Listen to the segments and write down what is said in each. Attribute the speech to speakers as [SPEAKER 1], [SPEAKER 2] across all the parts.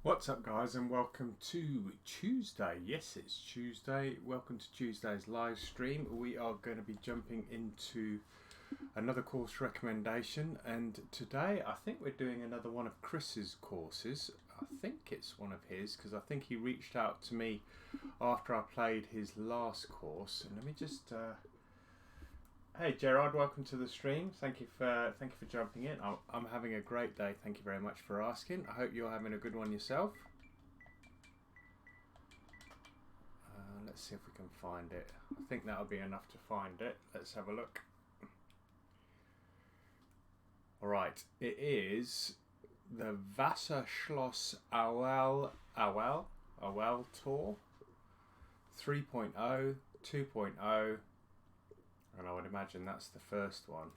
[SPEAKER 1] What's up, guys, and welcome to Tuesday. Yes, it's Tuesday. Welcome to Tuesday's live stream. We are going to be jumping into another course recommendation, and today I think we're doing another one of Chris's courses. I think it's one of his because I think he reached out to me after I played his last course. And let me just hey Gerard, welcome to the stream. Thank you for jumping in. I'm having a great day. Thank you very much for asking. I hope you're having a good one yourself. Let's see if we can find it. I think that'll be enough to find it. Let's have a look. All right, it is the Wasserschloss Auel Tour 3.0, 2.0. And I would imagine that's the first one.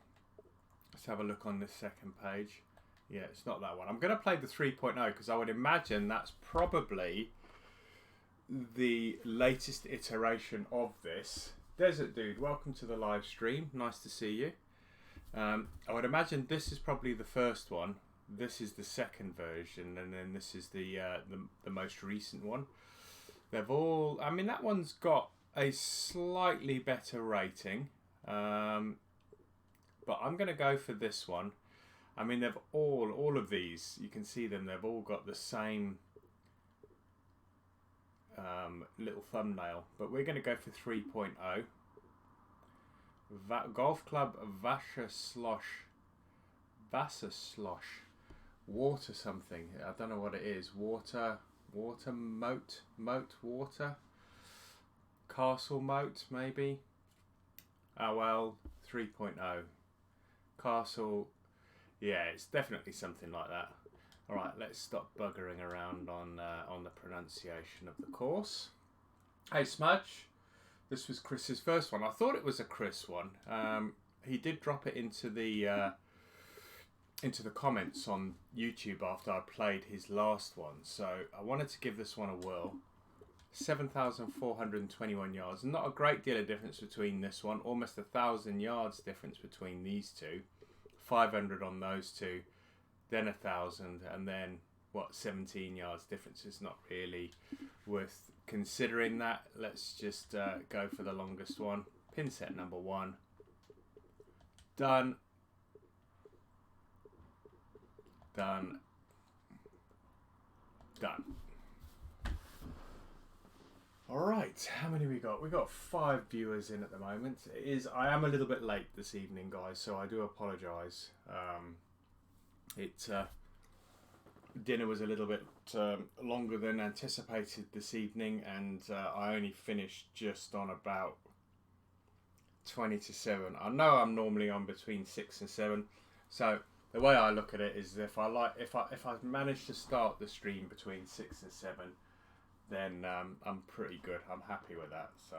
[SPEAKER 1] Let's have a look on this second page. Yeah, it's not that one. I'm going to play the 3.0 because I would imagine that's probably the latest iteration of this. Desert Dude, welcome to the live stream. Nice to see you. I would imagine this is probably the first one. This is the second version, and then this is the most recent one. They've all... I mean, that one's got a slightly better rating. But I'm going to go for this one. I mean, they've all of these, you can see them, they've all got the same little thumbnail. But we're going to go for 3.0. Golf Club Wasserschloss. Water something. I don't know what it is. Water moat water. Castle moat, maybe. Auel 3.0. Castle, yeah, it's definitely something like that. All right, let's stop buggering around on the pronunciation of the course. Hey Smudge, this was Chris's first one. I thought it was a Chris one. He did drop it into the comments on YouTube after I played his last one, so I wanted to give this one a whirl. 7,421 yards. Not a great deal of difference between this one. Almost 1,000 yards difference between these two. 500 on those two, then 1,000, and then what? 17 yards difference. Is not really worth considering that. Let's just go for the longest one. Pin set number 1. Done. Done. Done. Alright, how many we got? We got 5 viewers in at the moment. I am a little bit late this evening, guys, so I do apologise. Dinner was a little bit longer than anticipated this evening, and I only finished just on about 20 to 7. I know I'm normally on between 6 and 7, so the way I look at it is if I manage to start the stream between 6 and 7, then I'm pretty good. I'm happy with that. So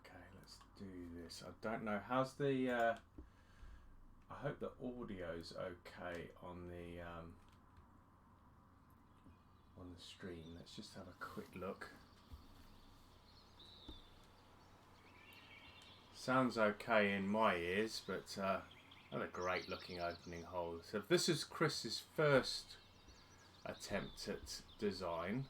[SPEAKER 1] okay, let's do this. I don't know how's the I hope the audio's okay on the stream. Let's just have a quick look. Sounds okay in my ears, but what a great looking opening hole. So this is Chris's first attempt at design.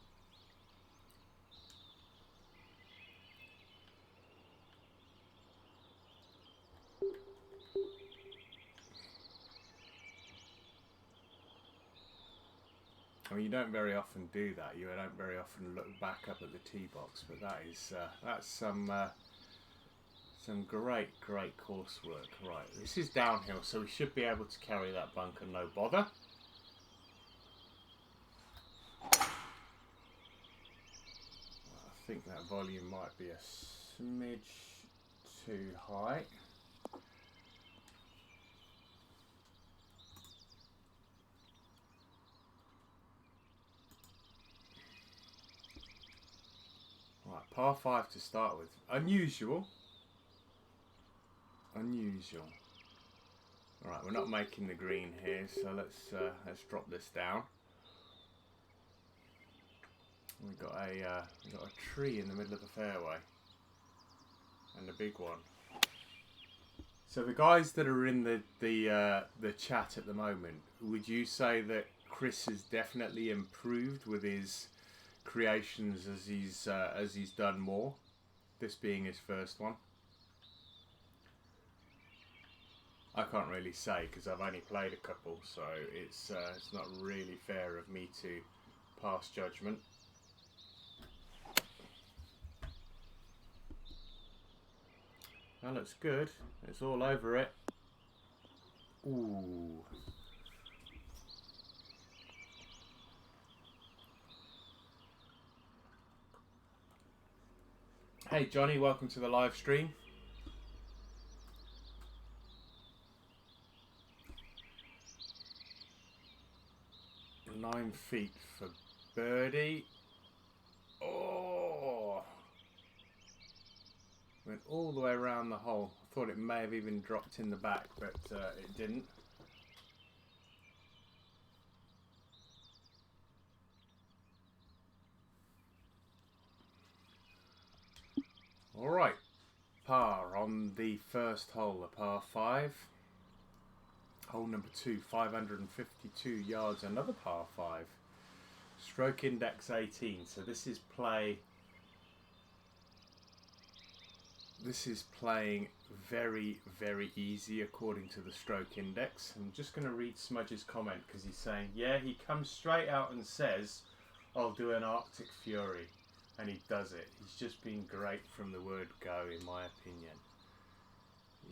[SPEAKER 1] I mean, you don't very often do that. You don't very often look back up at the tee box, but that's some great coursework. Right, this is downhill, so we should be able to carry that bunker no bother. I think that volume might be a smidge too high. Right, par 5 to start with. Unusual. Alright, we're not making the green here, so let's drop this down. We've got a tree in the middle of the fairway, and a big one. So the guys that are in the chat at the moment, would you say that Chris has definitely improved with his creations as he's done more? This being his first one. I can't really say because I've only played a couple, so it's not really fair of me to pass judgment. That looks good. It's all over it. Ooh. Hey Johnny, welcome to the live stream. $9 feet for birdie. Oh! Went all the way around the hole. I thought it may have even dropped in the back, but it didn't. Alright, par on the first hole, a par 5. Hole number 2, 552 yards, another par 5. Stroke index 18, so this is playing very, very easy according to the stroke index. I'm just going to read Smudge's comment because he's saying, yeah, he comes straight out and says, I'll do an Arctic Fury. And he does it. He's just been great from the word go, in my opinion.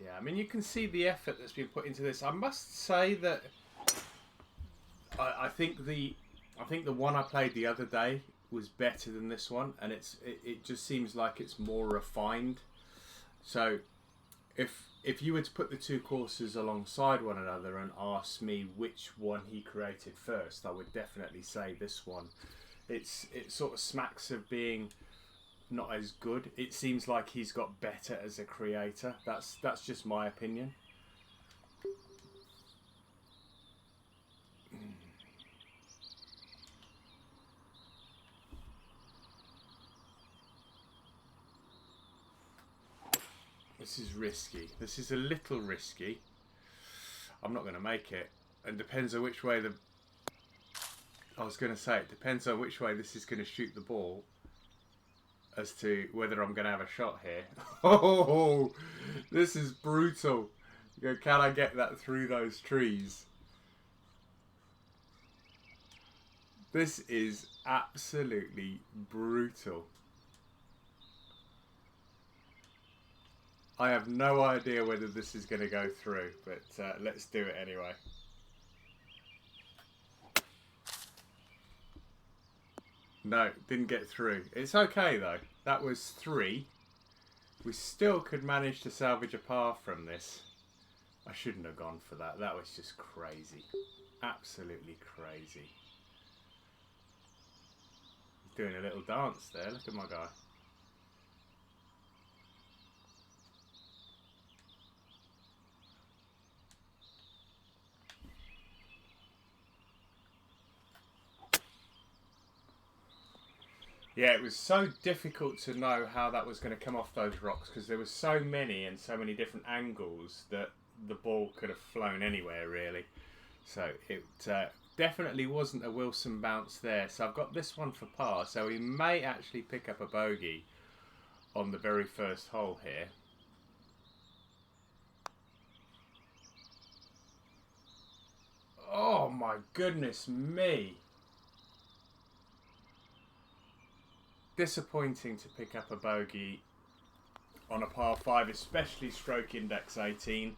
[SPEAKER 1] Yeah, I mean, you can see the effort that's been put into this. I must say that I think the one I played the other day was better than this one, and it just seems like it's more refined. So, if you were to put the two courses alongside one another and ask me which one he created first, I would definitely say this one. It sort of smacks of being not as good. It seems like he's got better as a creator. That's just my opinion. This is risky. This is a little risky. I'm not going to make it. And depends on which way the... I was going to say, it depends on which way this is going to shoot the ball as to whether I'm going to have a shot here. Oh, this is brutal. Can I get that through those trees? This is absolutely brutal. I have no idea whether this is going to go through, but let's do it anyway. No, didn't get through. It's okay though. That was 3. We still could manage to salvage a par from this. I shouldn't have gone for that. That was just crazy. Absolutely crazy. He's doing a little dance there. Look at my guy. Yeah, it was so difficult to know how that was going to come off those rocks because there were so many and so many different angles that the ball could have flown anywhere really. So it definitely wasn't a Wilson bounce there. So I've got this one for par. So we may actually pick up a bogey on the very first hole here. Oh my goodness me. Disappointing to pick up a bogey on a par 5, especially stroke index 18.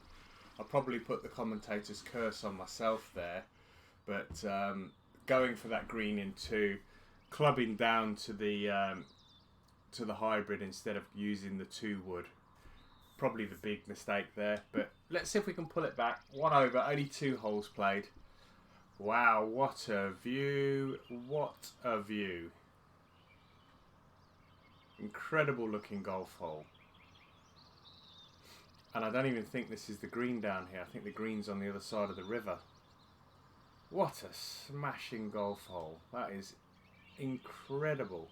[SPEAKER 1] I'll probably put the commentator's curse on myself there, but going for that green in 2, clubbing down to the hybrid instead of using the 2 wood, probably the big mistake there. But let's see if we can pull it back. 1 over, only 2 holes played. Wow, what a view! What a view! Incredible looking golf hole. And I don't even think this is the green down here. I think the green's on the other side of the river. What a smashing golf hole. That is incredible.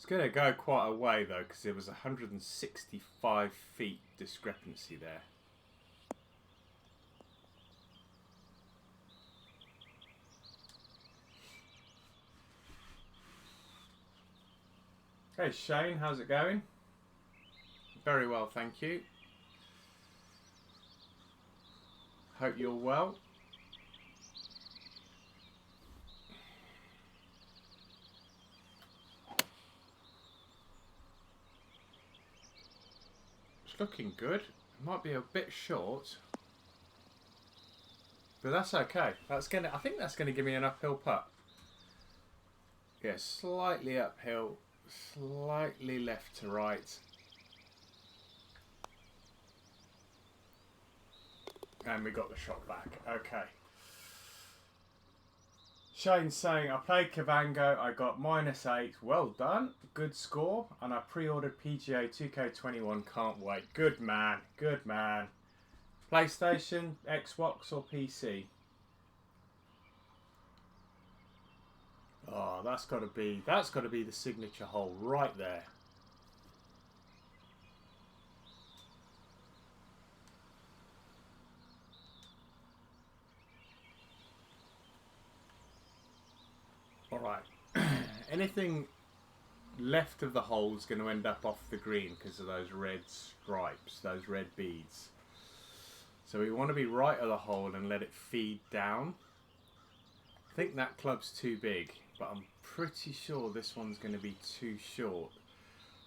[SPEAKER 1] It's going to go quite a way though, because there was 165 feet discrepancy there. Hey Shane, how's it going? Very well, thank you. Hope you're well. It's looking good. It might be a bit short, but that's okay. That's gonna. I think that's gonna give me an uphill putt. Yeah, slightly uphill, slightly left to right. And we got the shot back. Okay. Shane's saying, I played Kavango, I got -8. Well done. Good score. And I pre-ordered PGA 2K21. Can't wait. Good man. Good man. PlayStation, Xbox or PC? Oh, that's got to be the signature hole right there. All right. Anything left of the hole is going to end up off the green because of those red stripes, those red beads. So we want to be right of the hole and let it feed down. I think that club's too big, but I'm pretty sure this one's going to be too short.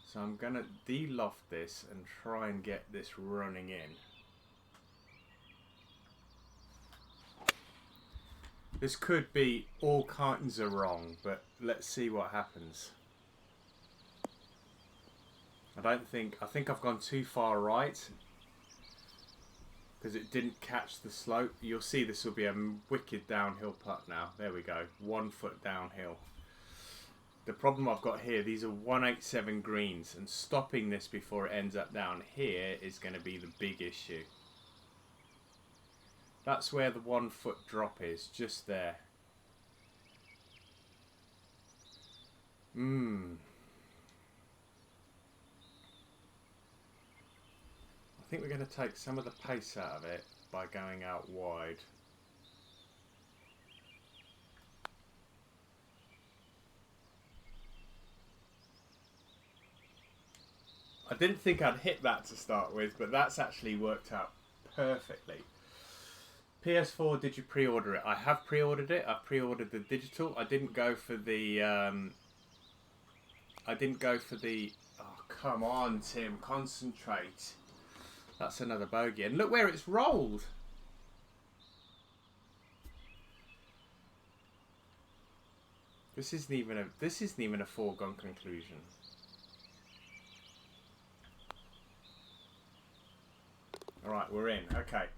[SPEAKER 1] So I'm going to de-loft this and try and get this running in. This could be all kinds of wrong, but let's see what happens. I think I've gone too far right because it didn't catch the slope. You'll see this will be a wicked downhill putt now. There we go, 1 foot downhill. The problem I've got here, these are 187 greens, and stopping this before it ends up down here is going to be the big issue. That's where the 1 foot drop is, just there. I think we're going to take some of the pace out of it by going out wide. I didn't think I'd hit that to start with, but that's actually worked out perfectly. PS4, did you pre-order it? I have pre-ordered it. I've pre-ordered the digital. I didn't go for the... Oh, come on, Tim. Concentrate. That's another bogey. And look where it's rolled. This isn't even a foregone conclusion. All right, we're in. Okay.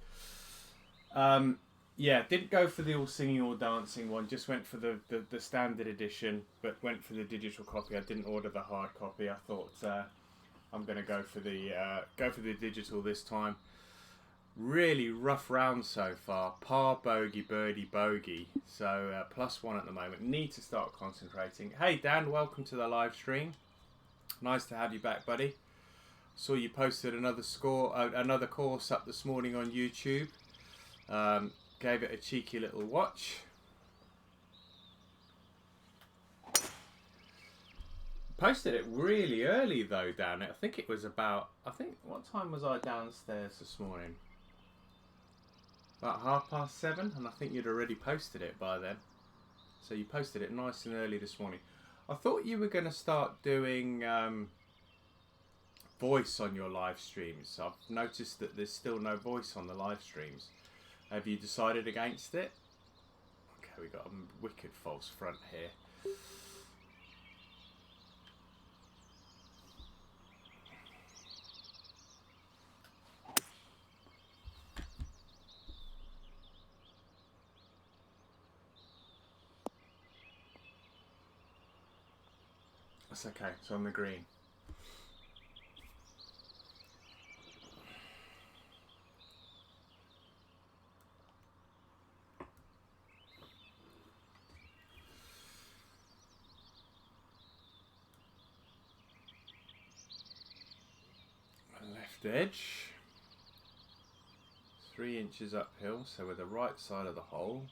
[SPEAKER 1] Yeah, didn't go for the all singing, all dancing one. Just went for the standard edition, but went for the digital copy. I didn't order the hard copy. I thought I'm going to go for the digital this time. Really rough round so far. Par, bogey, birdie, bogey. So +1 at the moment. Need to start concentrating. Hey Dan, welcome to the live stream. Nice to have you back, buddy. Saw you posted another course up this morning on YouTube. Gave it a cheeky little watch. Posted it really early though, Dan. I think it was about, what time was I downstairs this morning? About 7:30, and I think you'd already posted it by then. So you posted it nice and early this morning. I thought you were going to start doing voice on your live streams. I've noticed that there's still no voice on the live streams. Have you decided against it? Okay, we got a wicked false front here. That's okay, it's on the green. Left edge. 3 inches uphill, so we're the right side of the hole.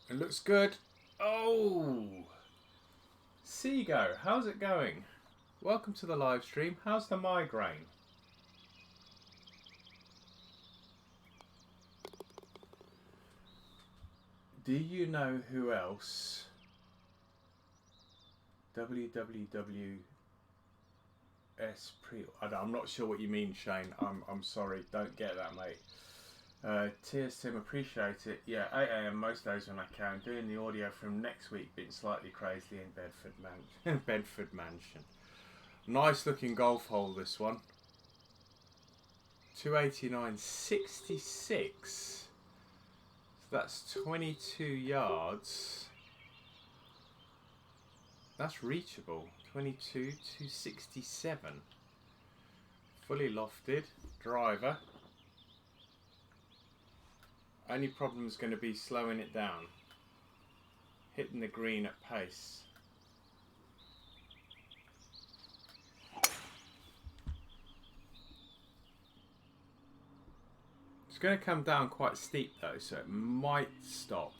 [SPEAKER 1] It looks good. Oh! Seago, how's it going? Welcome to the live stream. How's the migraine? Do you know who else? www. I'm not sure what you mean, Shane. I'm sorry. Don't get that, mate. Tears Tim, appreciate it. Yeah, 8 AM most days when I can. Doing the audio from next week, been slightly crazy in Bedford Mansion. Nice looking golf hole, this one. 289.66. So that's 22 yards. That's reachable. 22 to 67. Fully lofted. Driver. Only problem is going to be slowing it down. Hitting the green at pace. It's going to come down quite steep though, so it might stop.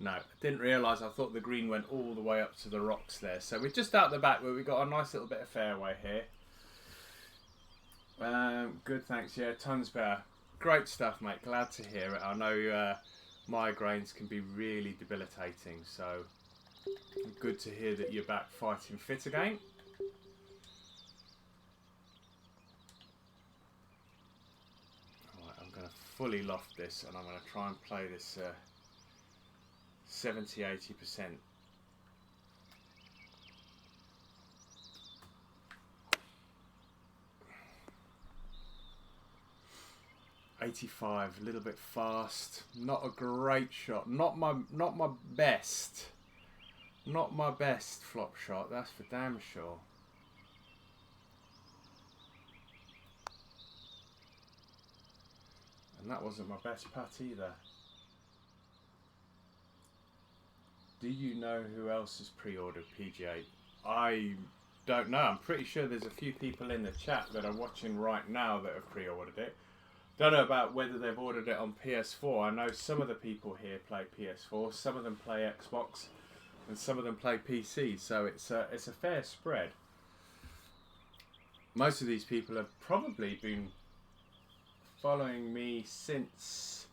[SPEAKER 1] No, I didn't realise. I thought the green went all the way up to the rocks there. So we're just out the back where we've got a nice little bit of fairway here. Good, thanks. Yeah, tons better. Great stuff, mate. Glad to hear it. I know migraines can be really debilitating, so good to hear that you're back fighting fit again. Alright, I'm going to fully loft this and I'm going to try and play this 70-80%. .85, a little bit fast. Not a great shot. Not my best. Not my best flop shot. That's for damn sure. And that wasn't my best putt either. Do you know who else has pre-ordered PGA? I don't know. I'm pretty sure there's a few people in the chat that are watching right now that have pre-ordered it. Don't know about whether they've ordered it on PS4. I know some of the people here play PS4, some of them play Xbox, and some of them play PC. So it's a fair spread. Most of these people have probably been following me since...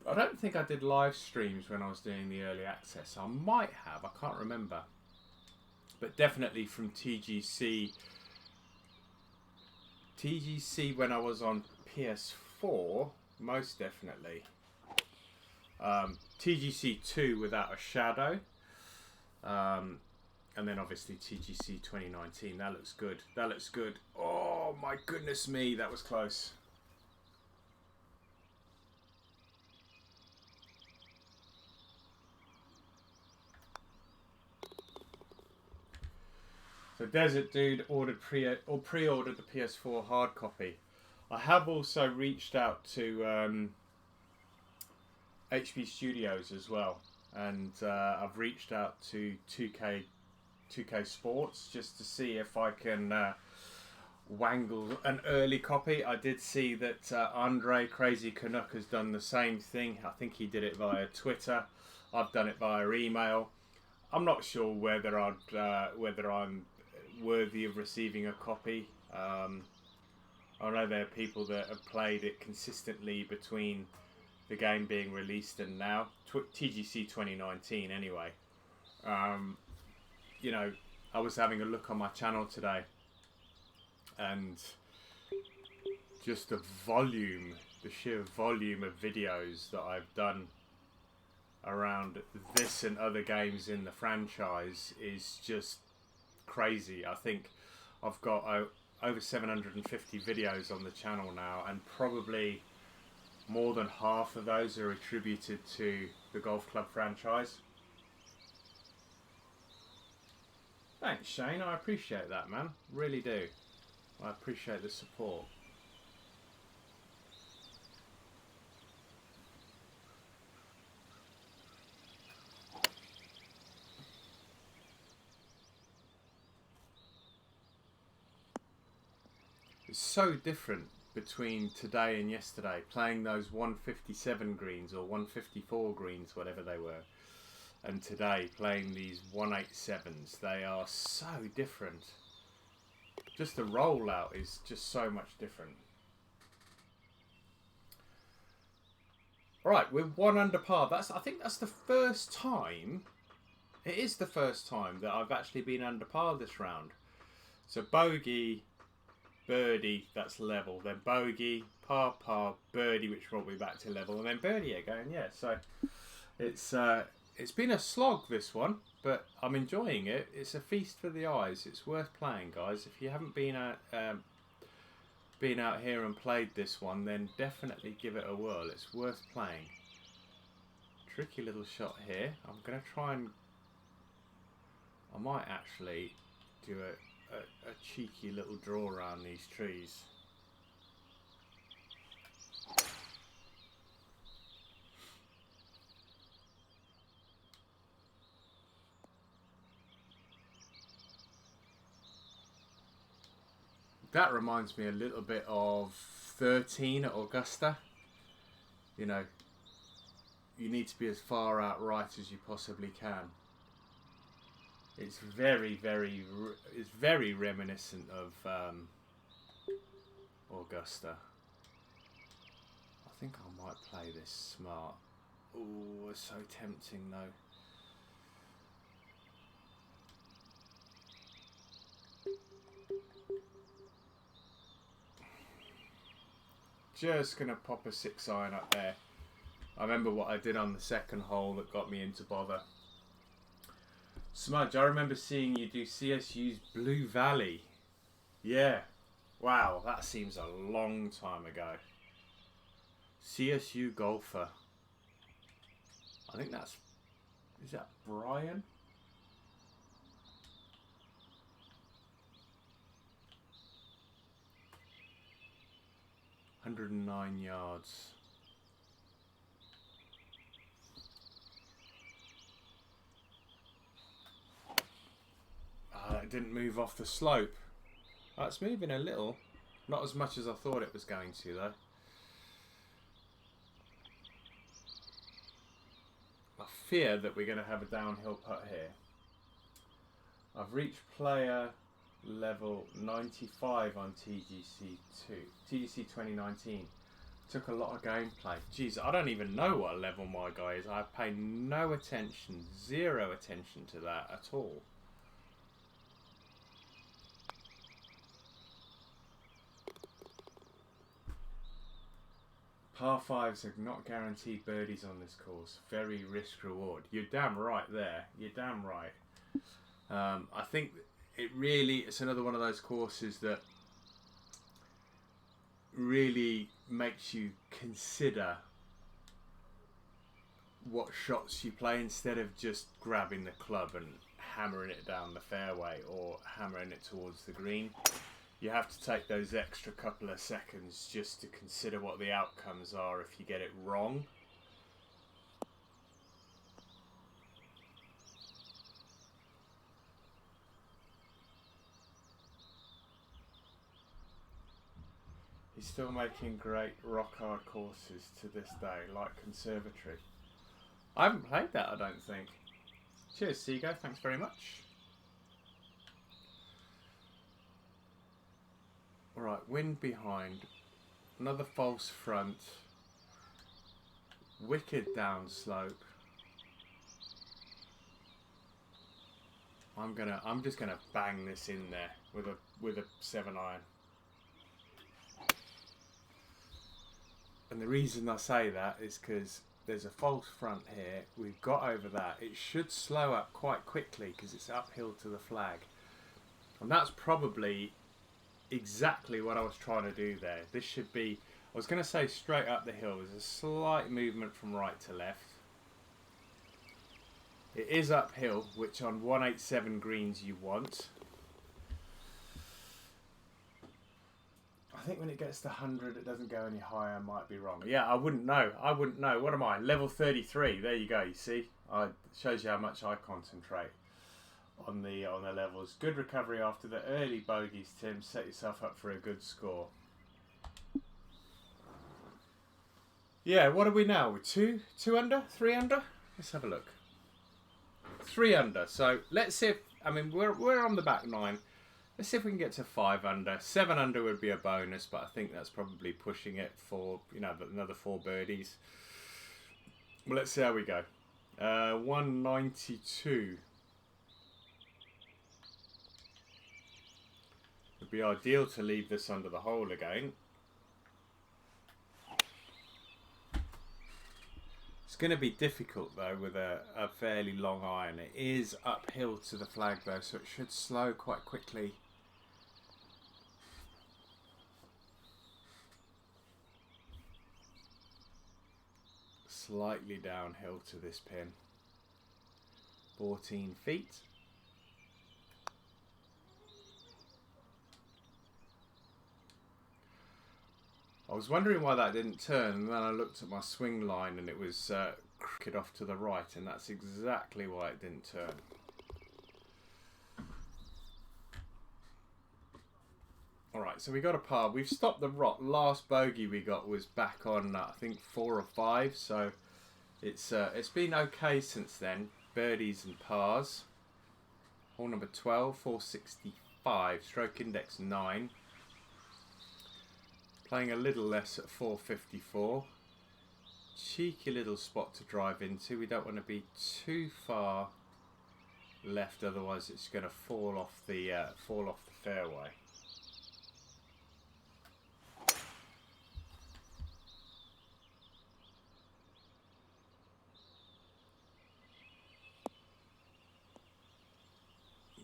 [SPEAKER 1] I don't think I did live streams when I was doing the early access. I might have, I can't remember. But definitely from TGC. TGC when I was on PS4, most definitely. TGC 2 without a shadow. And then obviously TGC 2019. That looks good. That looks good. Oh my goodness me, that was close. So Desert Dude pre-ordered the PS4 hard copy. I have also reached out to HP Studios as well, and I've reached out to 2K Sports just to see if I can wangle an early copy. I did see that Andre Crazy Canuck has done the same thing. I think he did it via Twitter. I've done it via email. I'm not sure whether I'm worthy of receiving a copy. I know there are people that have played it consistently between the game being released and now. TGC 2019 anyway. You know, I was having a look on my channel today and just the sheer volume of videos that I've done around this and other games in the franchise is just crazy. I think I've got over 750 videos on the channel now, and probably more than half of those are attributed to the golf club franchise. Thanks, Shane. I appreciate that, man. Really do. I appreciate the support. so different between today and yesterday, playing those 157 greens or 154 greens, whatever they were, and today playing these 187s. They are so different. Just the rollout is just so much different. Right, we're 1 under par. I think that's the first time. It is the first time that I've actually been under par this round. So bogey, birdie, that's level. Then bogey, par, birdie, which brought me back to level, and then birdie again. Yeah, so it's been a slog, this one, but I'm enjoying it. It's a feast for the eyes. It's worth playing, guys. If you haven't been out here and played this one, then definitely give it a whirl. It's worth playing. Tricky little shot here. I'm going to try and... I might actually do a cheeky little draw around these trees. That reminds me a little bit of 13 at Augusta. You know, you need to be as far out right as you possibly can. It's very reminiscent of Augusta. I think I might play this smart. Oh, it's so tempting though. Just gonna pop a 6-iron up there. I remember what I did on the second hole that got me into bother. Smudge, I remember seeing you do CSU's Blue Valley. Yeah. Wow, that seems a long time ago. CSU golfer. I think that's... Is that Brian? ...109 yards. It didn't move off the slope. Oh, it's moving a little. Not as much as I thought it was going to, though. I fear that we're going to have a downhill putt here. I've reached player level 95 on TGC 2019. Took a lot of gameplay. Jeez, I don't even know what level my guy is. I pay no attention, zero attention to that at all. Par 5s are not guaranteed birdies on this course. Very risk reward. You're damn right there. You're damn right. I think it's another one of those courses that really makes you consider what shots you play instead of just grabbing the club and hammering it down the fairway or hammering it towards the green. You have to take those extra couple of seconds just to consider what the outcomes are if you get it wrong. He's still making great rock hard courses to this day, like Conservatory. I haven't played that, I don't think. Cheers, Seago, thanks very much. Alright, wind behind, another false front, wicked down slope. I'm just gonna bang this in there with a 7-iron. And the reason I say that is because there's a false front here. We've got over that. It should slow up quite quickly because it's uphill to the flag. And that's probably exactly what I was trying to do there. This should be, I was going to say straight up the hill. There's a slight movement from right to left. It is uphill, which on 187 greens you want. I think when it gets to 100 it doesn't go any higher. I might be wrong. Yeah, I wouldn't know. What am I? Level 33. There you go, you see? It shows you how much I concentrate. on the levels. Good recovery after the early bogeys, Tim. Set yourself up for a good score. Yeah, what are we now? We're two under, 3 under. Let's have a look. 3 under. So let's see if, I mean, we're on the back 9. Let's see if we can get to 5 under. 7 under would be a bonus, but I think that's probably pushing it for, you know, another 4 birdies. Well, let's see how we go. 192. Would be ideal to leave this under the hole again. It's going to be difficult though with a fairly long iron. It is uphill to the flag though, so it should slow quite quickly. Slightly downhill to this pin. 14 feet. I was wondering why that didn't turn, and then I looked at my swing line and it was crooked off to the right, and that's exactly why it didn't turn. Alright, so we got a par. We've stopped the rot. Last bogey we got was back on, I think, 4 or 5, so it's been okay since then. Birdies and pars. Hole number 12, 465, stroke index 9. Playing a little less at 454. Cheeky little spot to drive into. We don't want to be too far left, otherwise it's going to fall off the fairway.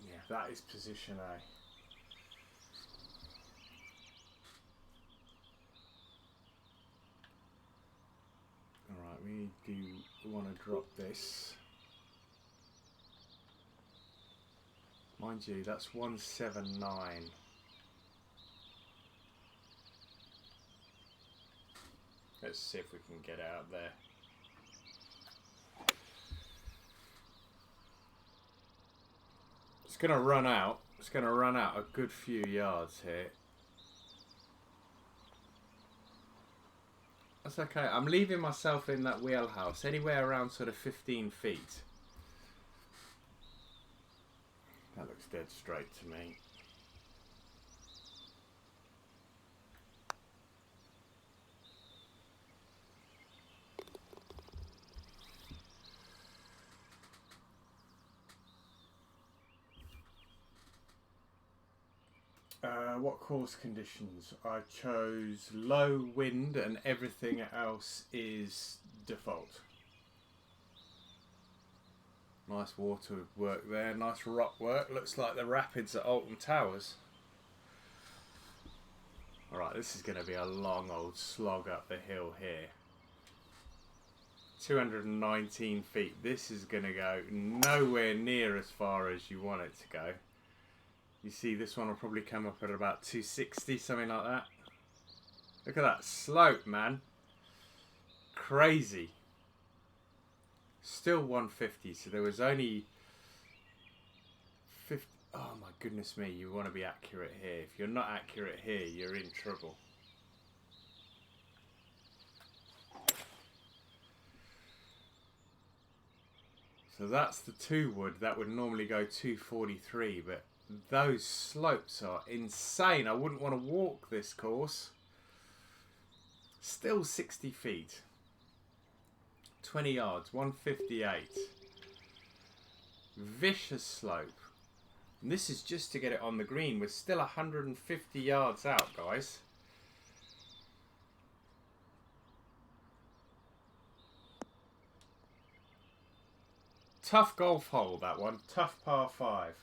[SPEAKER 1] Yeah, that is position A. Alright, we do want to drop this. Mind you, that's 179. Let's see if we can get out there. It's going to run out. It's going to run out a good few yards here. That's okay. I'm leaving myself in that wheelhouse, anywhere around sort of 15 feet. That looks dead straight to me. What course conditions? I chose low wind and everything else is default. Nice water work there, nice rock work. Looks like the rapids at Alton Towers. Alright, this is going to be a long old slog up the hill here. 219 feet. This is going to go nowhere near as far as you want it to go. You see this one will probably come up at about 260, something like that. Look at that slope, man. Crazy. Still 150, so there was only 50. Oh my goodness me, you want to be accurate here. If you're not accurate here, you're in trouble. So that's the 2 wood. That would normally go 243, but those slopes are insane. I wouldn't want to walk this course. Still 60 feet. 20 yards, 158. Vicious slope. And this is just to get it on the green. We're still 150 yards out, guys. Tough golf hole, that one. Tough par 5.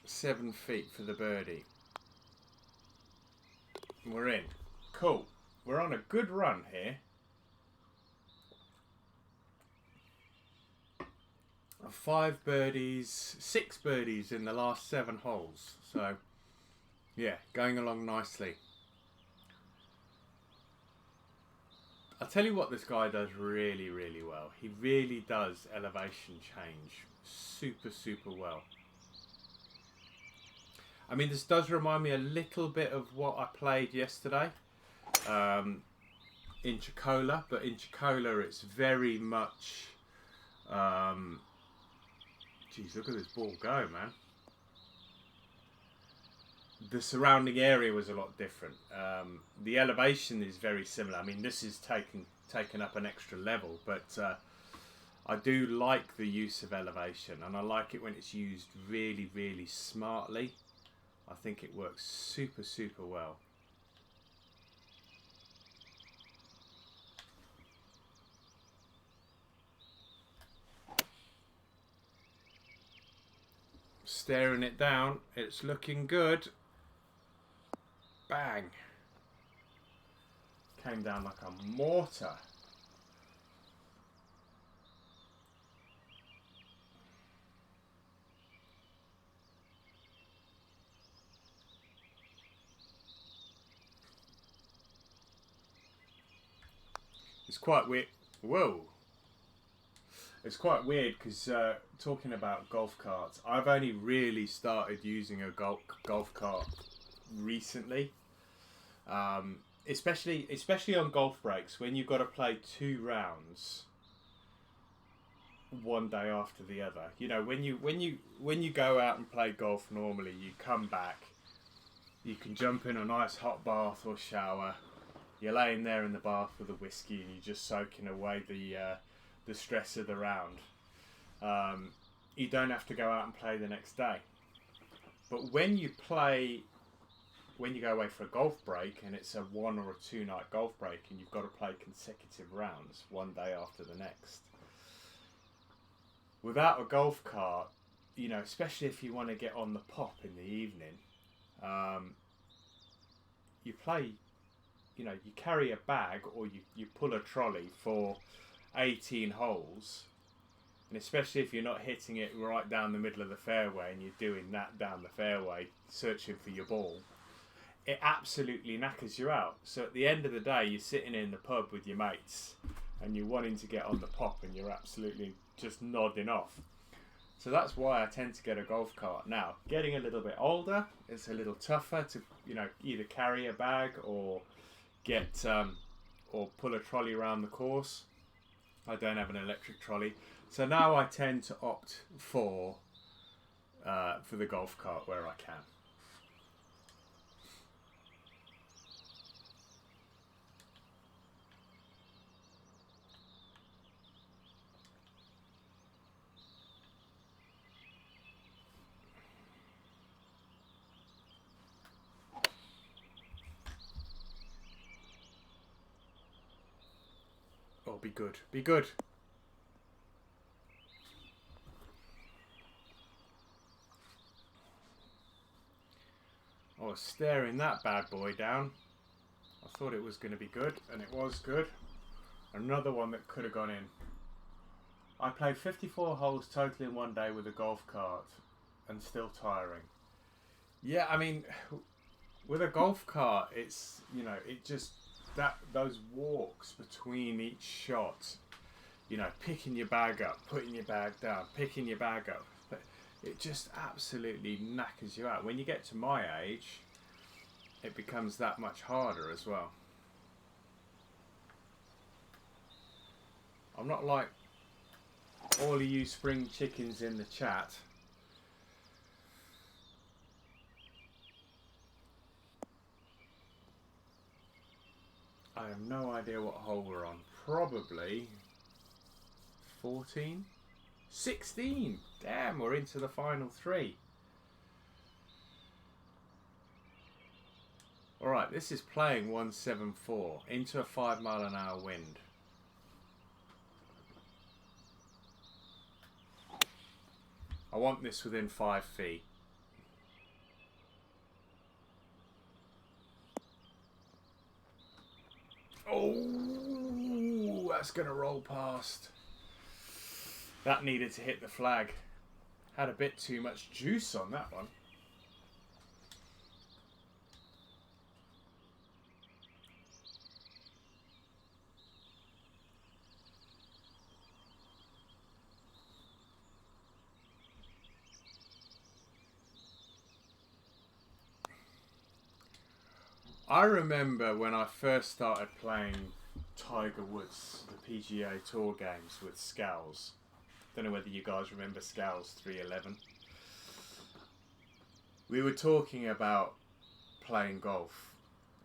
[SPEAKER 1] $7 feet for the birdie. We're in. Cool. We're on a good run here. 5 birdies, 6 birdies in the last 7 holes. So, yeah, going along nicely. I'll tell you what this guy does really, really well. He really does elevation change super, super well. I mean, this does remind me a little bit of what I played yesterday in Chocola, but in Chocola it's very much... geez, look at this ball go, man. The surrounding area was a lot different. The elevation is very similar. I mean, this is taken up an extra level, but I do like the use of elevation, and I like it when it's used really, really smartly. I think it works super, super well. Staring it down, it's looking good. Bang! Came down like a mortar. It's quite weird. Whoa! It's quite weird because talking about golf carts, I've only really started using a golf cart recently. Especially on golf breaks when you've got to play 2 rounds one day after the other. You know, when you go out and play golf normally, you come back, you can jump in a nice hot bath or shower. You're laying there in the bath with a whiskey and you're just soaking away the stress of the round. You don't have to go out and play the next day. But when you go away for a golf break and it's a 1 or a 2 night golf break and you've got to play consecutive rounds one day after the next, without a golf cart, you know, especially if you want to get on the pop in the evening, you play, you know, you carry a bag or you pull a trolley for 18 holes, and especially if you're not hitting it right down the middle of the fairway and you're doing that down the fairway searching for your ball, it absolutely knackers you out. So at the end of the day, you're sitting in the pub with your mates and you're wanting to get on the pop and you're absolutely just nodding off. So that's why I tend to get a golf cart. Now, getting a little bit older, it's a little tougher to, you know, either carry a bag or get or pull a trolley around the course. I don't have an electric trolley, so now I tend to opt for the golf cart where I can. Oh, be good. Be good. I was staring that bad boy down. I thought it was going to be good, and it was good. Another one that could have gone in. I played 54 holes total in one day with a golf cart, and still tiring. Yeah, I mean, with a golf cart, it's, you know, it just... those walks between each shot, you know, picking your bag up, putting your bag down, picking your bag up, it just absolutely knackers you out. When you get to my age, it becomes that much harder as well. I'm not like all of you spring chickens in the chat. I have no idea what hole we're on. Probably 14? 16! Damn, we're into the final 3. Alright, this is playing 174 into a 5-mile-an-hour wind. I want this within 5 feet. Oh, that's going to roll past. That needed to hit the flag. Had a bit too much juice on that one. I remember when I first started playing Tiger Woods, the PGA Tour games with Scals. Don't know whether you guys remember Scals 311. We were talking about playing golf,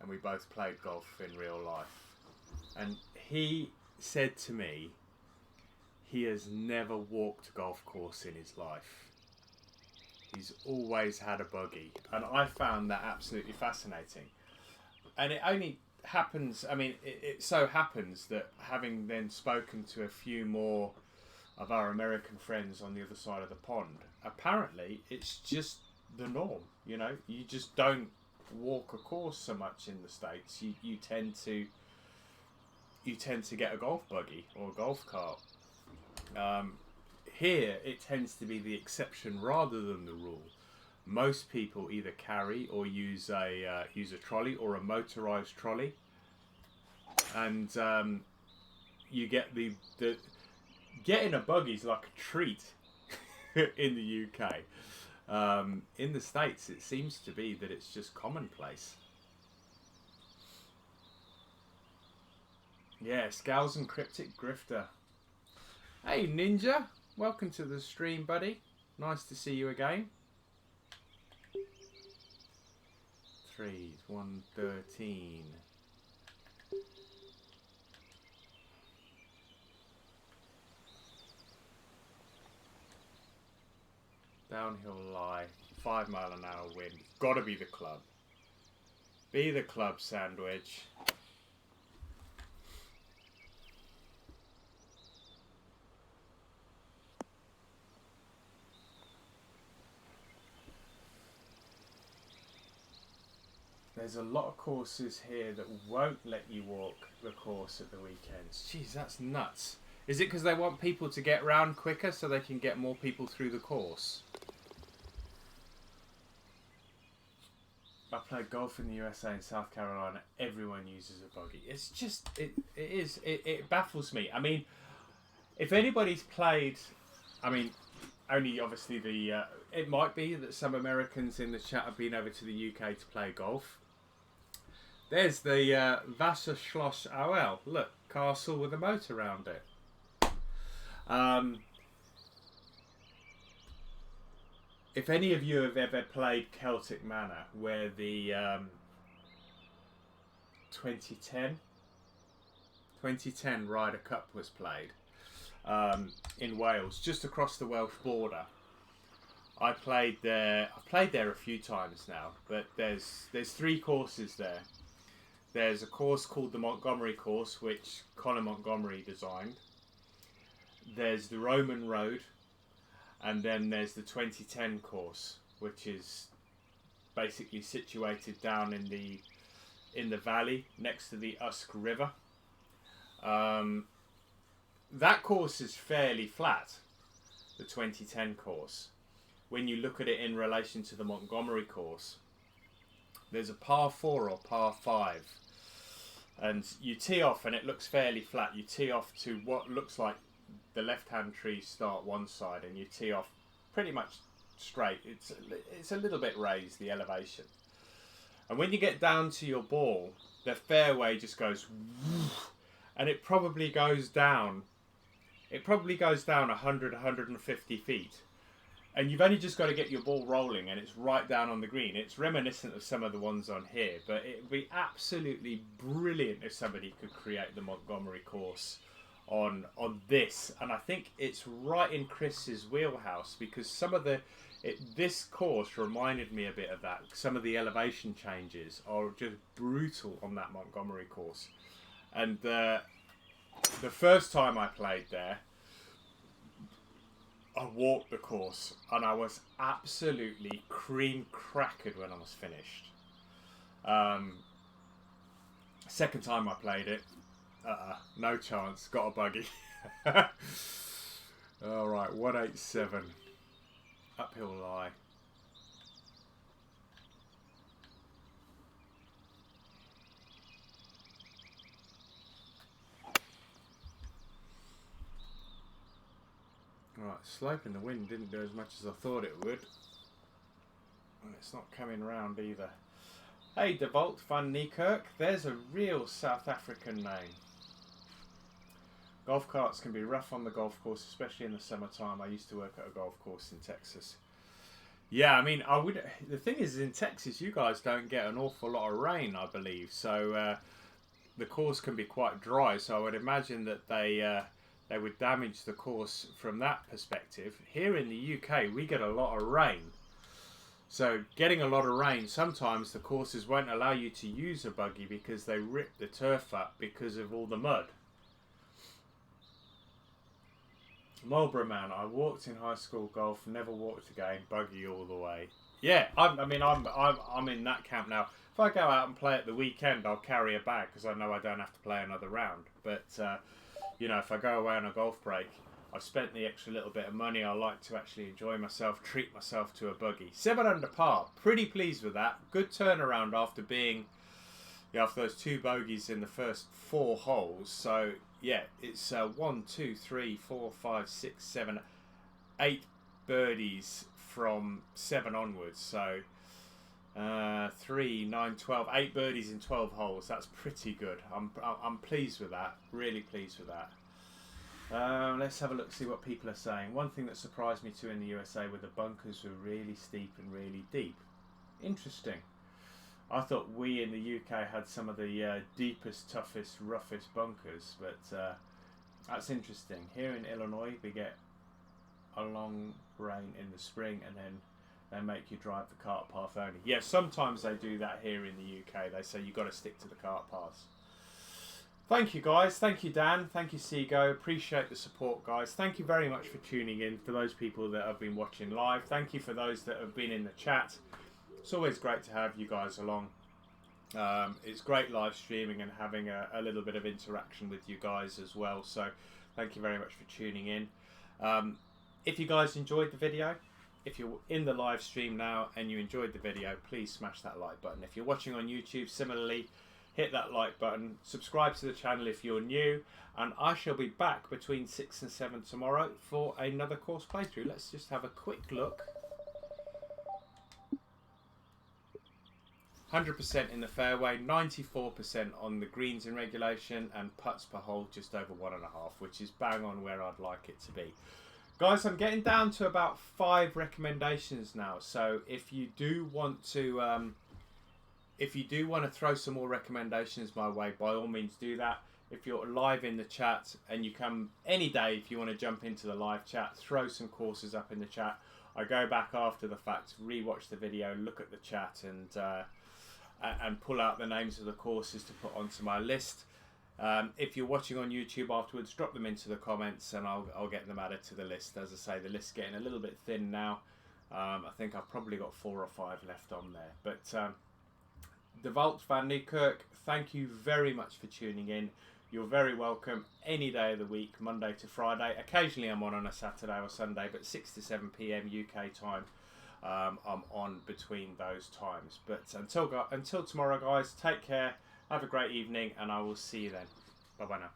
[SPEAKER 1] and we both played golf in real life. And he said to me, he has never walked a golf course in his life. He's always had a buggy. And I found that absolutely fascinating. And it only happens, I mean, it so happens that having then spoken to a few more of our American friends on the other side of the pond, apparently it's just the norm. You know, you just don't walk a course so much in the States. You tend to get a golf buggy or a golf cart. Here it tends to be the exception rather than the rule. Most people either carry or use a trolley or a motorized trolley, and you get the getting a buggy is like a treat in the UK. In the States, it seems to be that it's just commonplace. Yeah, Scowls and Cryptic Grifter. Hey Ninja, welcome to the stream, buddy. Nice to see you again. 3's 113. Downhill lie, 5 mile an hour wind. Gotta be the club. Be the club, Sandwich. There's a lot of courses here that won't let you walk the course at the weekends. Jeez, that's nuts. Is it because they want people to get round quicker so they can get more people through the course? I played golf in the USA and South Carolina. Everyone uses a buggy. It's just, it baffles me. I mean, if anybody's played, I mean, only obviously it might be that some Americans in the chat have been over to the UK to play golf. There's the Wasserschloss Auel. Look, castle with a moat around it. If any of you have ever played Celtic Manor, where the 2010 Ryder Cup was played in Wales, just across the Welsh border, I played there. I've played there a few times now, but there's 3 courses there. There's a course called the Montgomery course, which Colin Montgomery designed. There's the Roman Road, and then there's the 2010 course, which is basically situated down in the valley next to the Usk River. That course is fairly flat, the 2010 course. When you look at it in relation to the Montgomery course, there's a par 4 or par 5, and you tee off and it looks fairly flat. You tee off to what looks like the left-hand trees start one side, and you tee off pretty much straight. It's a little bit raised, the elevation, and when you get down to your ball, the fairway just goes woof, and it probably goes down 100-150 feet. And you've only just got to get your ball rolling, and it's right down on the green. It's reminiscent of some of the ones on here, but it would be absolutely brilliant if somebody could create the Montgomery course on this. And I think it's right in Chris's wheelhouse, because some of this course reminded me a bit of that. Some of the elevation changes are just brutal on that Montgomery course. And the first time I played there, I walked the course and I was absolutely cream crackered when I was finished. Second time I played it, no chance, got a buggy. Alright, 187, uphill lie. Right, slope in the wind didn't do as much as I thought it would. And it's not coming round either. Hey, De Volt van Niekerk. There's a real South African name. Golf carts can be rough on the golf course, especially in the summertime. I used to work at a golf course in Texas. Yeah, I mean, I would. The thing is, in Texas, you guys don't get an awful lot of rain, I believe. So the course can be quite dry. So I would imagine that they would damage the course from that perspective. Here in the UK, we get a lot of rain. So getting a lot of rain, sometimes the courses won't allow you to use a buggy because they rip the turf up because of all the mud. Marlborough man, I walked in high school golf, never walked again, buggy all the way. Yeah, I'm in that camp now. If I go out and play at the weekend, I'll carry a bag because I know I don't have to play another round. But you know, if I go away on a golf break, I've spent the extra little bit of money. I like to actually enjoy myself, treat myself to a buggy. 7 under par, pretty pleased with that. Good turnaround after being, after those 2 bogeys in the first 4 holes. So yeah, it's 1, 2, 3, 4, 5, 6, 7, 8 birdies from 7 onwards. So 3, 9, 12, 8 birdies in 12 holes. That's pretty good. I'm pleased with that. Really pleased with that. Let's have a look, see what people are saying. One thing that surprised me too in the USA were the bunkers were really steep and really deep. Interesting. I thought we in the UK had some of the deepest, toughest, roughest bunkers, but that's interesting. Here in Illinois, we get a long rain in the spring, and then they make you drive the cart path only. Yeah, sometimes they do that here in the UK. They say you've got to stick to the cart paths. Thank you, guys. Thank you, Dan. Thank you, Seago. Appreciate the support, guys. Thank you very much for tuning in. For those people that have been watching live, thank you for those that have been in the chat. It's always great to have you guys along. It's great live streaming and having a little bit of interaction with you guys as well. So thank you very much for tuning in. If you guys enjoyed the video, if you're in the live stream now and you enjoyed the video, please smash that like button. If you're watching on YouTube, similarly, hit that like button. Subscribe to the channel if you're new. And I shall be back between 6 and 7 tomorrow for another course playthrough. Let's just have a quick look. 100% in the fairway, 94% on the greens in regulation, and putts per hole just over 1.5, which is bang on where I'd like it to be. Guys, I'm getting down to about 5 recommendations now. So if you do want to throw some more recommendations my way, by all means do that. If you're live in the chat and you come any day, if you want to jump into the live chat, throw some courses up in the chat. I go back after the fact, rewatch the video, look at the chat, and pull out the names of the courses to put onto my list. If you're watching on YouTube afterwards, drop them into the comments and I'll get them added to the list. As I say, the list's getting a little bit thin now. I think I've probably got 4 or 5 left on there. But De Volt van Niekerk, thank you very much for tuning in. You're very welcome any day of the week, Monday to Friday. Occasionally I'm on a Saturday or Sunday, but 6 to 7 p.m. UK time. I'm on between those times. But until tomorrow, guys, take care, have a great evening, and I will see you then. Bye bye now.